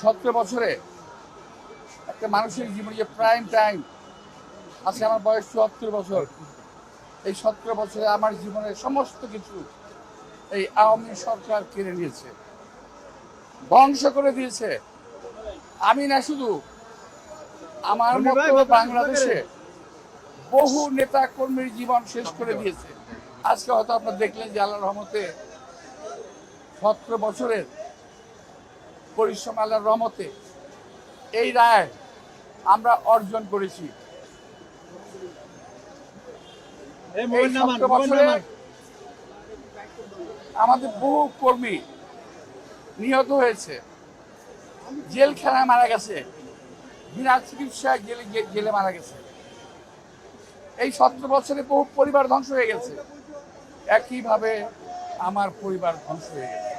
17 বছরে একটা মানুষের জীবনে যে প্রাইম টাইম, আজকে আমার বয়স 74 বছর। এই 17 বছরে আমার জীবনের সমস্ত কিছু এই আওয়ামী সরকার কেড়ে নিয়েছে, ধ্বংস করে দিয়েছে। আমি না, শুধু আমার মতো বাংলাদেশে বহু নেতা কর্মীর জীবন শেষ করে দিয়েছে। আজকে হয়তো আপনারা দেখলেন যে আল্লাহর রহমতে 17 বছরের পরিশ্রম, আল্লাহর রহমতে এই রায় আমরা অর্জন করেছি। এই 17 বছরে আমাদের বহু কর্মী নিহত হয়েছে, জেলখানায় মারা গেছে, বিনা চিকিৎসায় জেলে মারা গেছে। এই 17 বছরে বহু পরিবার ধ্বংস হয়ে গেছে, একইভাবে আমার পরিবার ধ্বংস হয়ে গেছে।